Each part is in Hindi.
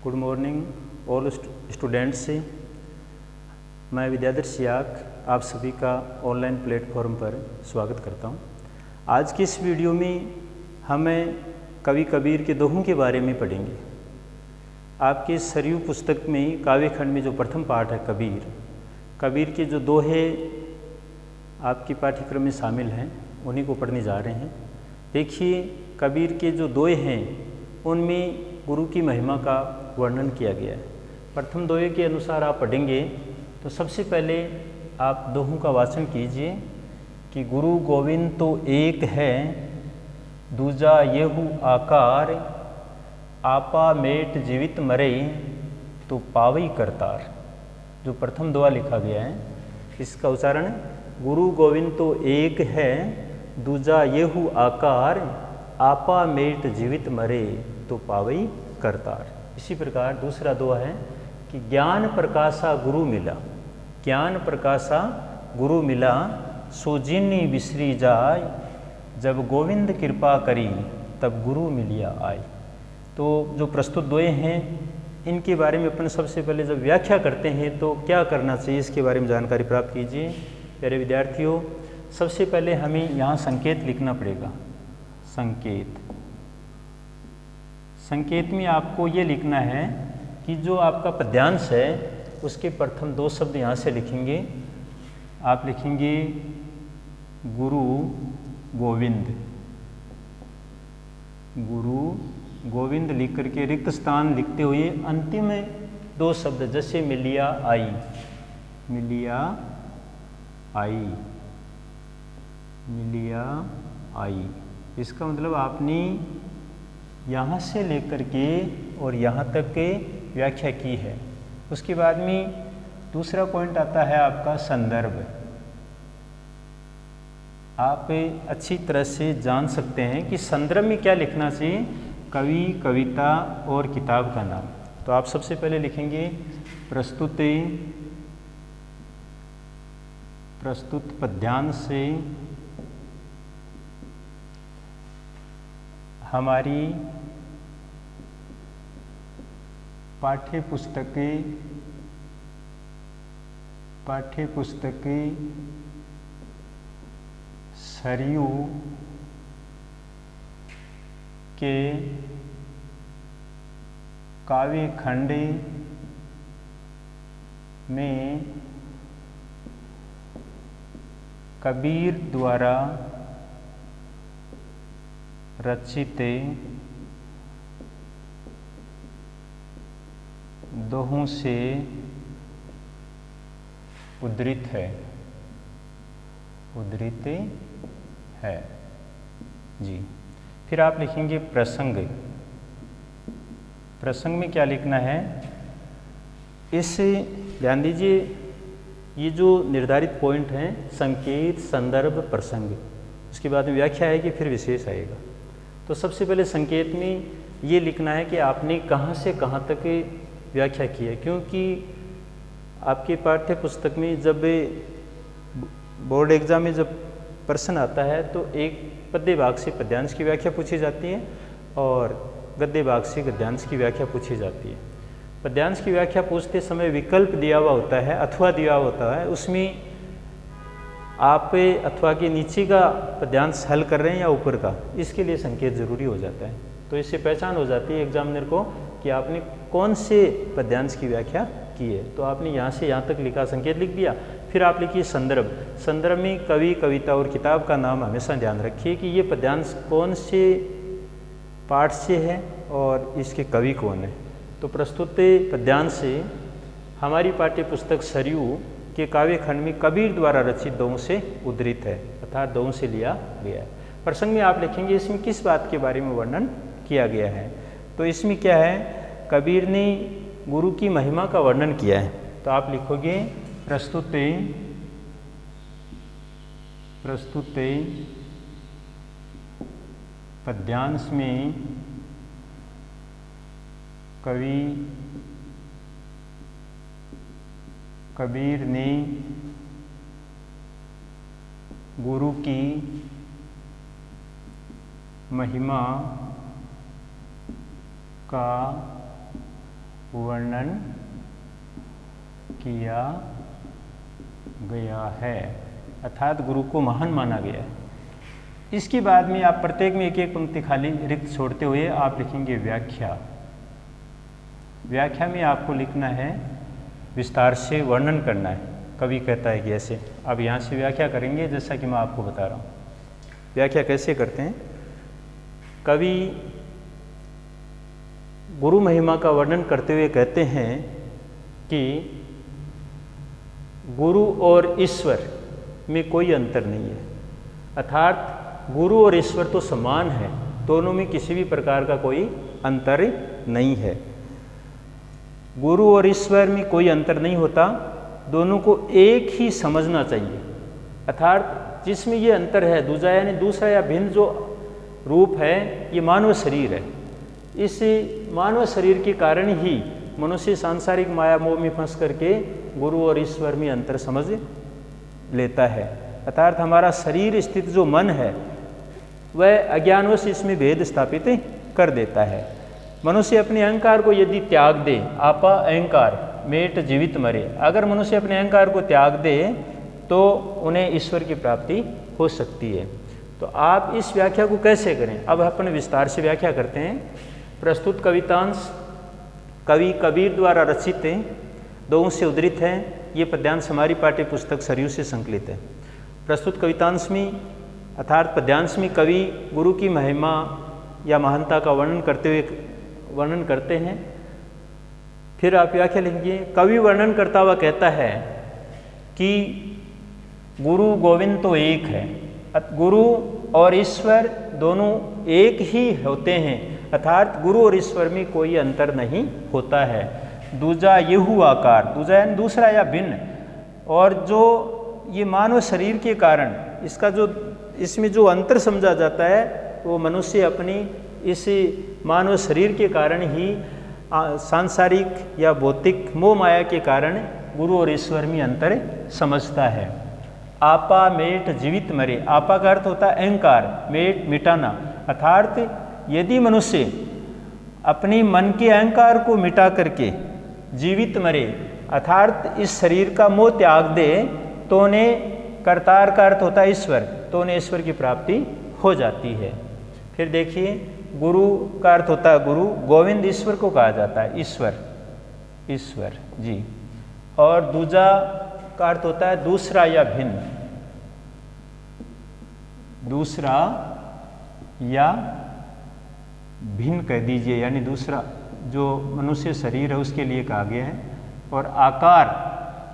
Good morning all students. मैं विद्याधर सियाक आप सभी का ऑनलाइन प्लेटफॉर्म पर स्वागत करता हूं। आज की इस वीडियो में हमें कवि कबीर के दोहों के बारे में पढ़ेंगे। आपके सरयू पुस्तक में काव्य खंड में जो प्रथम पाठ है कबीर के जो दोहे आपके पाठ्यक्रम में शामिल हैं उन्हीं को पढ़ने जा रहे हैं। देखिए, कबीर के जो दोहे हैं उनमें गुरु की महिमा का वर्णन किया गया है। प्रथम दोहे के अनुसार आप पढ़ेंगे तो सबसे पहले आप दोहों का वाचन कीजिए कि गुरु गोविंद तो एक है, दूजा येहू आकार, आपा मेट जीवित मरे तो पावई करतार। जो प्रथम दोहा लिखा गया है इसका उच्चारण गुरु गोविंद तो एक है, दूजा येहू आकार, आपा मेट जीवित मरे तो पावई करतार। इसी प्रकार दूसरा दोहा है कि ज्ञान प्रकाशा गुरु मिला, ज्ञान प्रकाशा गुरु मिला, सो जिन्नी बिसरी जाय, जब गोविंद कृपा करी तब गुरु मिलिया आय। तो जो प्रस्तुत दोहे हैं इनके बारे में अपन सबसे पहले जब व्याख्या करते हैं तो क्या करना चाहिए इसके बारे में जानकारी प्राप्त कीजिए। प्यारे विद्यार्थियों, सबसे पहले हमें यहाँ संकेत लिखना पड़ेगा। संकेत में आपको ये लिखना है कि जो आपका पद्यांश है उसके प्रथम दो शब्द यहाँ से लिखेंगे। आप लिखेंगे गुरु गोविंद, गुरु गोविंद लिख करके रिक्त स्थान लिखते हुए अंतिम दो शब्द जैसे मिलिया आई, मिलिया आई, मिलिया आई। इसका मतलब आपने यहाँ से लेकर के और यहाँ तक के व्याख्या की है। उसके बाद में दूसरा पॉइंट आता है आपका संदर्भ। आप अच्छी तरह से जान सकते हैं कि संदर्भ में क्या लिखना चाहिए, कवि, कविता और किताब का नाम। तो आप सबसे पहले लिखेंगे प्रस्तुत पद्यांश से हमारी पाठ्य पुस्तकें सरयू के काव्य खंड में कबीर द्वारा रचित दोहों से उद्धृत है जी। फिर आप लिखेंगे प्रसंग में क्या लिखना है, इससे ध्यान दीजिए ये जो निर्धारित पॉइंट हैं संकेत, संदर्भ, प्रसंग, उसके बाद में व्याख्या आएगी, फिर विशेष आएगा। तो सबसे पहले संकेत में ये लिखना है कि आपने कहाँ से कहाँ तक व्याख्या की है, क्योंकि आपके पाठ्य पुस्तक में जब बोर्ड एग्जाम में जब प्रश्न आता है तो एक पद्य भाग से पद्यांश की व्याख्या पूछी जाती है और गद्य भाग से गद्यांश की व्याख्या पूछी जाती है। पद्यांश की व्याख्या पूछते समय विकल्प दिया हुआ होता है, अथवा दिया हुआ होता है, उसमें आप अथवा के नीचे का पद्यांश हल कर रहे हैं या ऊपर का, इसके लिए संकेत जरूरी हो जाता है। तो इससे पहचान हो जाती है एग्जामिनर को कि आपने कौन से पद्यांश की व्याख्या की है। तो आपने यहाँ से यहाँ तक लिखा, संकेत लिख दिया। फिर आप लिखिए संदर्भ में कवि, कविता और किताब का नाम हमेशा ध्यान रखिए कि ये पद्यांश कौन से पाठ से है और इसके कवि कौन है। तो प्रस्तुत पद्यांश से हमारी पाठ्य पुस्तक सरयू के काव्य खंड में कबीर द्वारा रचित दोहों से उद्धृत है, अर्थात दोहों से लिया गया है। प्रसंग में आप लिखेंगे इसमें किस बात के बारे में वर्णन किया गया है। तो इसमें क्या है, कबीर ने गुरु की महिमा का वर्णन किया है। तो आप लिखोगे प्रस्तुत पद्यांश में कबीर ने गुरु की महिमा का वर्णन किया गया है, अर्थात गुरु को महान माना गया है। इसके बाद में आप प्रत्येक में एक एक पंक्ति खाली रिक्त छोड़ते हुए आप लिखेंगे व्याख्या। व्याख्या में आपको लिखना है, विस्तार से वर्णन करना है। कवि कहता है कि ऐसे, अब यहाँ से व्याख्या करेंगे जैसा कि मैं आपको बता रहा हूँ। व्याख्या कैसे करते हैं? कवि गुरु महिमा का वर्णन करते हुए कहते हैं कि गुरु और ईश्वर में कोई अंतर नहीं है, अर्थात गुरु और ईश्वर तो समान है, दोनों में किसी भी प्रकार का कोई अंतर नहीं है। गुरु और ईश्वर में कोई अंतर नहीं होता, दोनों को एक ही समझना चाहिए। अर्थात जिसमें ये अंतर है, दूजा यानी दूसरा या भिन्न जो रूप है, ये मानव शरीर है। इस मानव शरीर के कारण ही मनुष्य सांसारिक माया मोह में फंस करके गुरु और ईश्वर में अंतर समझ लेता है। अर्थात हमारा शरीर स्थित जो मन है वह अज्ञानवश इसमें भेद स्थापित कर देता है। मनुष्य अपने अहंकार को यदि त्याग दे, आपा अहंकार मेट जीवित मरे, अगर मनुष्य अपने अहंकार को त्याग दे तो उन्हें ईश्वर की प्राप्ति हो सकती है। तो आप इस व्याख्या को कैसे करें? अब अपन विस्तार से व्याख्या करते हैं। प्रस्तुत कवितांश कवि कबीर द्वारा रचित दों से उद्धृत है। ये पद्यांश हमारी पाठ्य पुस्तक सरयू से संकलित है। प्रस्तुत कवितांश में अर्थात पद्यांश में कवि गुरु की महिमा या महानता का वर्णन करते हैं। फिर आप व्याख्या लिखेंगे। कवि वर्णन करता हुआ कहता है कि गुरु गोविंद तो एक है, गुरु और ईश्वर दोनों एक ही होते हैं, अर्थात गुरु और ईश्वर में कोई अंतर नहीं होता है। दूजा येहू आकार, दूजा यानी दूसरा या भिन्न, और जो ये मानव शरीर के कारण इसमें जो अंतर समझा जाता है वो मनुष्य अपनी इस मानव शरीर के कारण ही सांसारिक या भौतिक मोह माया के कारण गुरु और ईश्वर में अंतर समझता है। आपा मेट जीवित मरे, आपा का अर्थ होता है अहंकार, मेट मिटाना, अर्थात यदि मनुष्य अपनी मन के अहंकार को मिटा करके जीवित मरे, अर्थात इस शरीर का मोह त्याग दे, तो उन्हें कर्तार का अर्थ होता है ईश्वर, तो उन्हें ईश्वर की प्राप्ति हो जाती है। फिर देखिए, गुरु का अर्थ होता है गुरु, गोविंद ईश्वर को कहा जाता है, ईश्वर जी। और दूजा का अर्थ होता है दूसरा या भिन्न, दूसरा या भिन्न कह दीजिए, यानी दूसरा जो मनुष्य शरीर है उसके लिए कहा गया है। और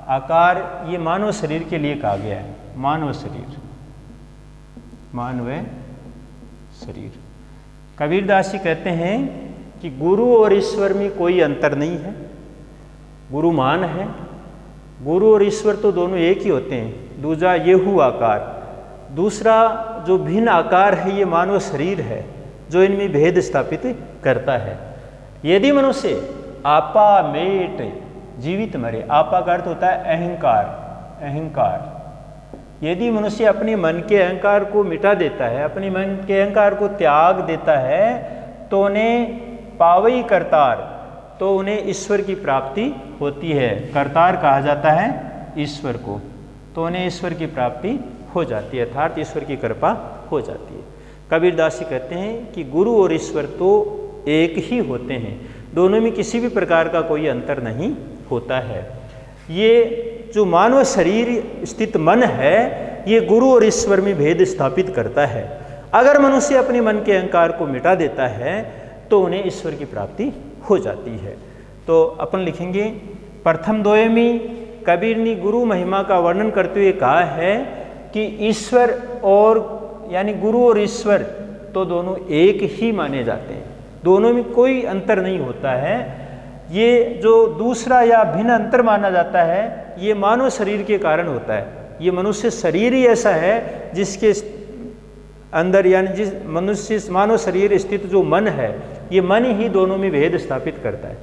आकार ये मानव शरीर के लिए कहा गया है, मानव शरीर। कबीरदास जी कहते हैं कि गुरु और ईश्वर में कोई अंतर नहीं है, गुरु मान है, गुरु और ईश्वर तो दोनों एक ही होते हैं। दूजा येहू आकार, दूसरा जो भिन्न आकार है ये मानव शरीर है जो इनमें भेद स्थापित करता है। यदि मनुष्य आपा मेट जीवित मरे, आपा का अर्थ होता है अहंकार, यदि मनुष्य अपने मन के अहंकार को मिटा देता है, अपने मन के अहंकार को त्याग देता है, तो उन्हें पावई करतार, तो उन्हें ईश्वर की प्राप्ति होती है। करतार कहा जाता है ईश्वर को, तो उन्हें ईश्वर की प्राप्ति हो जाती है, अर्थात ईश्वर की कृपा हो जाती है। कबीरदास जी कहते हैं कि गुरु और ईश्वर तो एक ही होते हैं, दोनों में किसी भी प्रकार का कोई अंतर नहीं होता है। ये जो मानव शरीर स्थित मन है ये गुरु और ईश्वर में भेद स्थापित करता है। अगर मनुष्य अपने मन के अहंकार को मिटा देता है तो उन्हें ईश्वर की प्राप्ति हो जाती है। तो अपन लिखेंगे, प्रथम दोहे में कबीर ने गुरु महिमा का वर्णन करते हुए कहा है कि ईश्वर और यानी गुरु और ईश्वर तो दोनों एक ही माने जाते हैं, दोनों में कोई अंतर नहीं होता है। ये जो दूसरा या भिन्न अंतर माना जाता है ये मानव शरीर के कारण होता है। ये मनुष्य शरीर ही ऐसा है जिसके अंदर यानी जिस मनुष्य मानव शरीर स्थित जो मन है ये मन ही दोनों में भेद स्थापित करता है।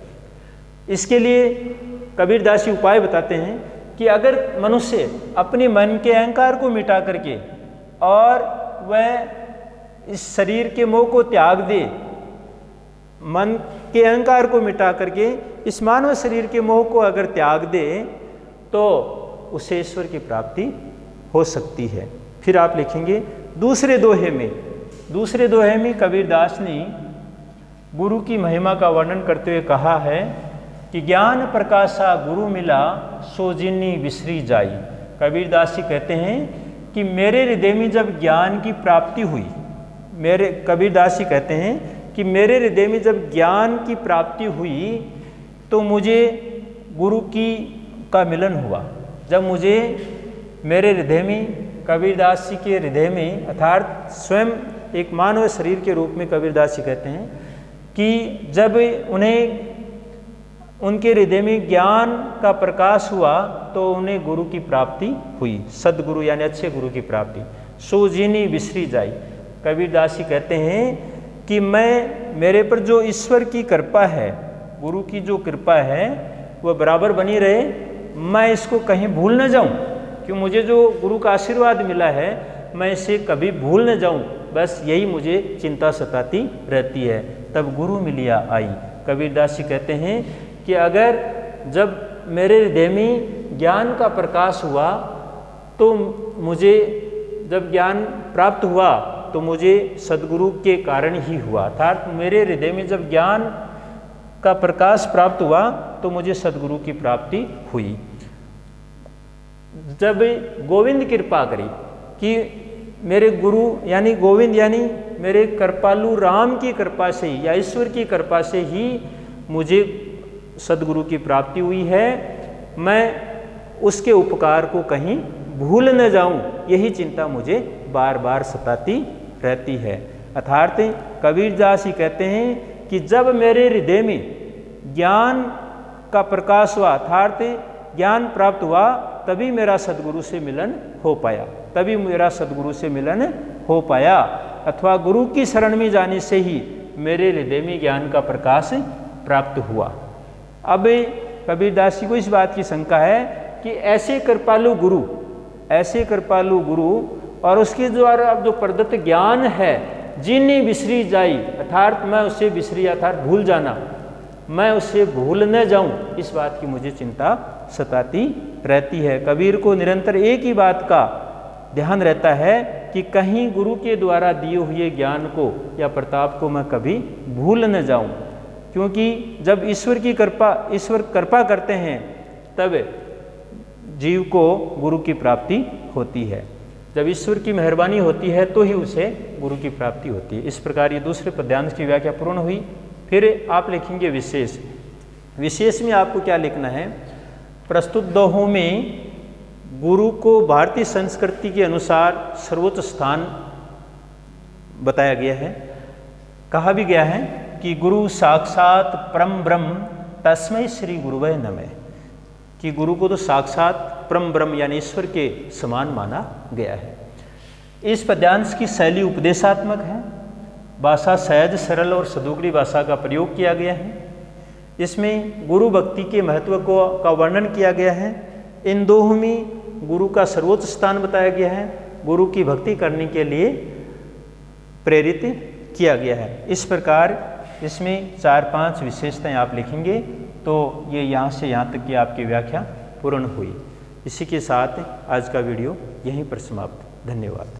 इसके लिए कबीरदास जी उपाय बताते हैं कि अगर मनुष्य अपने मन के अहंकार को मिटा करके और वह इस शरीर के मोह को त्याग दे, मन के अहंकार को मिटा करके इस मानव शरीर के मोह को अगर त्याग दे तो उसे ईश्वर की प्राप्ति हो सकती है। फिर आप लिखेंगे दूसरे दोहे में कबीरदास ने गुरु की महिमा का वर्णन करते हुए कहा है कि ज्ञान प्रकाशा गुरु मिला सो जिन्नी विसरी जाई। कबीरदास जी कहते हैं कि मेरे हृदय में जब ज्ञान की प्राप्ति हुई, कबीरदास जी कहते हैं कि मेरे हृदय में जब ज्ञान की प्राप्ति हुई तो मुझे गुरु का मिलन हुआ। जब मुझे मेरे हृदय में, कबीरदास जी के हृदय में अर्थात स्वयं एक मानव शरीर के रूप में कबीरदास जी कहते हैं कि जब उनके हृदय में ज्ञान का प्रकाश हुआ तो उन्हें गुरु की प्राप्ति हुई, सदगुरु यानी अच्छे गुरु की प्राप्ति। सो जिनी विसरी जाई। कबीरदास जी कहते हैं कि मेरे पर जो ईश्वर की कृपा है, गुरु की जो कृपा है वह बराबर बनी रहे, मैं इसको कहीं भूल न जाऊं, कि मुझे जो गुरु का आशीर्वाद मिला है मैं इसे कभी भूल न जाऊं, बस यही मुझे चिंता सताती रहती है। तब गुरु मिलिया आई। कबीरदास जी कहते हैं कि अगर जब मेरे हृदय में ज्ञान का प्रकाश हुआ तो मुझे, जब ज्ञान प्राप्त हुआ तो मुझे सदगुरु के कारण ही हुआ, अर्थात मेरे हृदय में जब ज्ञान का प्रकाश प्राप्त हुआ तो मुझे सदगुरु की प्राप्ति हुई। जब गोविंद कृपा करी कि मेरे गुरु यानी गोविंद यानी मेरे कृपालु राम की कृपा से ही या ईश्वर की कृपा से ही मुझे सदगुरु की प्राप्ति हुई है, मैं उसके उपकार को कहीं भूल न जाऊं, यही चिंता मुझे बार बार सताती रहती है। अर्थात कबीरदास जी कहते हैं कि जब मेरे हृदय में ज्ञान का प्रकाश हुआ, अर्थात ज्ञान प्राप्त हुआ, तभी मेरा सदगुरु से मिलन हो पाया, अथवा गुरु की शरण में जाने से ही मेरे हृदय में ज्ञान का प्रकाश प्राप्त हुआ। अब कबीरदास जी को इस बात की शंका है कि ऐसे कृपालु गुरु और उसके द्वारा अब जो प्रदत्त ज्ञान है जिन्नी विसरी जाई, अर्थात मैं उससे विसरी अर्थात भूल जाना, मैं उससे भूल न जाऊं, इस बात की मुझे चिंता सताती रहती है। कबीर को निरंतर एक ही बात का ध्यान रहता है कि कहीं गुरु के द्वारा दिए हुए ज्ञान को या प्रताप को मैं कभी भूल न जाऊं, क्योंकि जब ईश्वर कृपा करते हैं तब जीव को गुरु की प्राप्ति होती है। जब ईश्वर की मेहरबानी होती है तो ही उसे गुरु की प्राप्ति होती है। इस प्रकार ये दूसरे पद्यांश की व्याख्या पूर्ण हुई। फिर आप लिखेंगे विशेष में आपको क्या लिखना है? प्रस्तुत दोहों में गुरु को भारतीय संस्कृति के अनुसार सर्वोच्च स्थान बताया गया है। कहा भी गया है कि गुरु साक्षात परम ब्रह्म तस्मै श्री गुरुवे नमः, कि गुरु को तो साक्षात परम ब्रह्म यानी ईश्वर के समान माना गया है। इस पद्यांश की शैली उपदेशात्मक है, भाषा सहज सरल और सदुगड़ी भाषा का प्रयोग किया गया है। इसमें गुरु भक्ति के महत्व का वर्णन किया गया है। इन दोहों में गुरु का सर्वोच्च स्थान बताया गया है, गुरु की भक्ति करने के लिए प्रेरित किया गया है। इस प्रकार इसमें 4-5 विशेषताएं आप लिखेंगे तो ये यहाँ से यहाँ तक की आपकी व्याख्या पूर्ण हुई। इसी के साथ आज का वीडियो यहीं पर समाप्त। धन्यवाद।